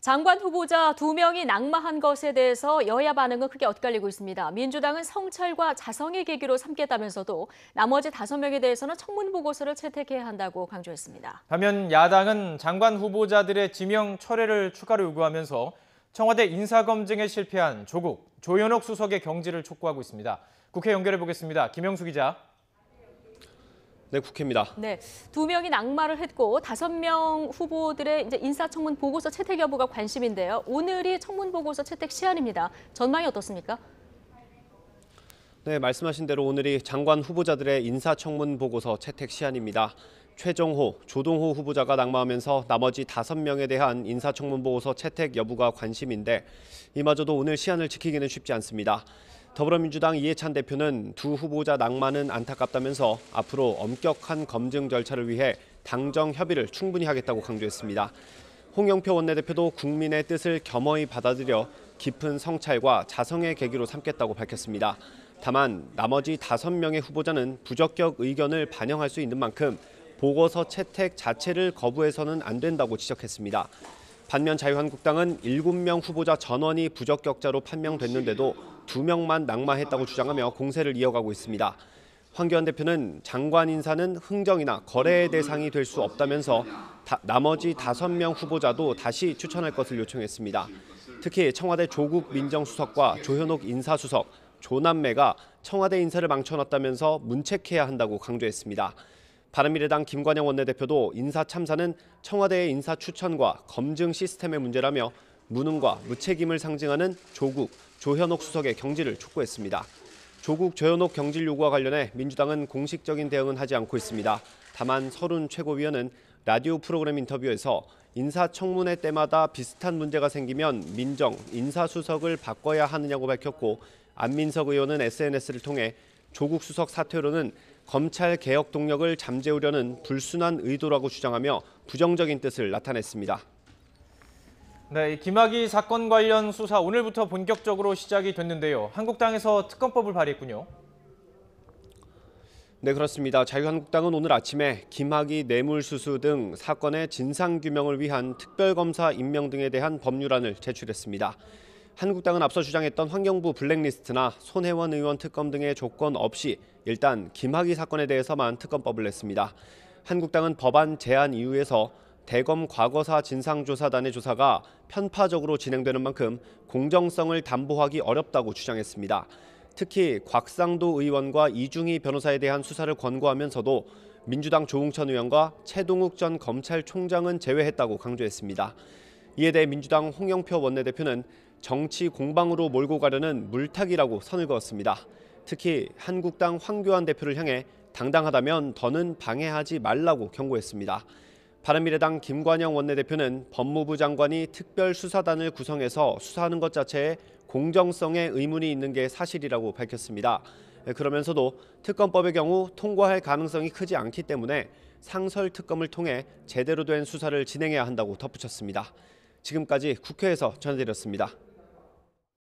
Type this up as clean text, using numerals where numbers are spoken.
장관 후보자 2명이 낙마한 것에 대해서 여야 반응은 크게 엇갈리고 있습니다. 민주당은 성찰과 자성의 계기로 삼겠다면서도 나머지 5명에 대해서는 청문 보고서를 채택해야 한다고 강조했습니다. 반면 야당은 장관 후보자들의 지명 철회를 추가로 요구하면서 청와대 인사검증에 실패한 조국, 조현옥 수석의 경질을 촉구하고 있습니다. 국회 연결해 보겠습니다. 김영수 기자. 네, 국회입니다. 네, 2명이 낙마를 했고 5명 후보들의 인사청문 보고서 채택 여부가 관심인데요. 오늘이 청문 보고서 채택 시한입니다. 전망이 어떻습니까? 네, 말씀하신 대로 오늘이 장관 후보자들의 인사청문 보고서 채택 시한입니다. 최정호, 조동호 후보자가 낙마하면서 나머지 5명에 대한 인사청문 보고서 채택 여부가 관심인데 이마저도 오늘 시한을 지키기는 쉽지 않습니다. 더불어민주당 이해찬 대표는 두 후보자 낙마는 안타깝다면서 앞으로 엄격한 검증 절차를 위해 당정 협의를 충분히 하겠다고 강조했습니다. 홍영표 원내대표도 국민의 뜻을 겸허히 받아들여 깊은 성찰과 자성의 계기로 삼겠다고 밝혔습니다. 다만 나머지 5명의 후보자는 부적격 의견을 반영할 수 있는 만큼 보고서 채택 자체를 거부해서는 안 된다고 지적했습니다. 반면 자유한국당은 7명 후보자 전원이 부적격자로 판명됐는데도 2명만 낙마했다고 주장하며 공세를 이어가고 있습니다. 황교안 대표는 장관 인사는 흥정이나 거래의 대상이 될 수 없다면서 나머지 5명 후보자도 다시 추천할 것을 요청했습니다. 특히 청와대 조국 민정수석과 조현옥 인사수석, 조남매가 청와대 인사를 망쳐놨다면서 문책해야 한다고 강조했습니다. 바른미래당 김관영 원내대표도 인사 참사는 청와대의 인사 추천과 검증 시스템의 문제라며 무능과 무책임을 상징하는 조국, 조현옥 수석의 경질을 촉구했습니다. 조국, 조현옥 경질 요구와 관련해 민주당은 공식적인 대응은 하지 않고 있습니다. 다만 서른 최고위원은 라디오 프로그램 인터뷰에서 인사청문회 때마다 비슷한 문제가 생기면 민정, 인사수석을 바꿔야 하느냐고 밝혔고 안민석 의원은 SNS를 통해 조국 수석 사퇴로는 검찰 개혁 동력을 잠재우려는 불순한 의도라고 주장하며 부정적인 뜻을 나타냈습니다. 네, 김학의 사건 관련 수사 오늘부터 본격적으로 시작이 됐는데요. 한국당에서 특검법을 발의했군요. 네, 그렇습니다. 자유한국당은 오늘 아침에 김학의 뇌물수수 등 사건의 진상규명을 위한 특별검사 임명 등에 대한 법률안을 제출했습니다. 한국당은 앞서 주장했던 환경부 블랙리스트나 손혜원 의원 특검 등의 조건 없이 일단 김학의 사건에 대해서만 특검법을 냈습니다. 한국당은 법안 제안 이유에서 대검 과거사 진상조사단의 조사가 편파적으로 진행되는 만큼 공정성을 담보하기 어렵다고 주장했습니다. 특히 곽상도 의원과 이중희 변호사에 대한 수사를 권고하면서도 민주당 조응천 의원과 최동욱 전 검찰총장은 제외했다고 강조했습니다. 이에 대해 민주당 홍영표 원내대표는 정치 공방으로 몰고 가려는 물타기라고 선을 그었습니다. 특히 한국당 황교안 대표를 향해 당당하다면 더는 방해하지 말라고 경고했습니다. 바른미래당 김관영 원내대표는 법무부 장관이 특별수사단을 구성해서 수사하는 것 자체에 공정성에 의문이 있는 게 사실이라고 밝혔습니다. 그러면서도 특검법의 경우 통과할 가능성이 크지 않기 때문에 상설 특검을 통해 제대로 된 수사를 진행해야 한다고 덧붙였습니다. 지금까지 국회에서 전해드렸습니다.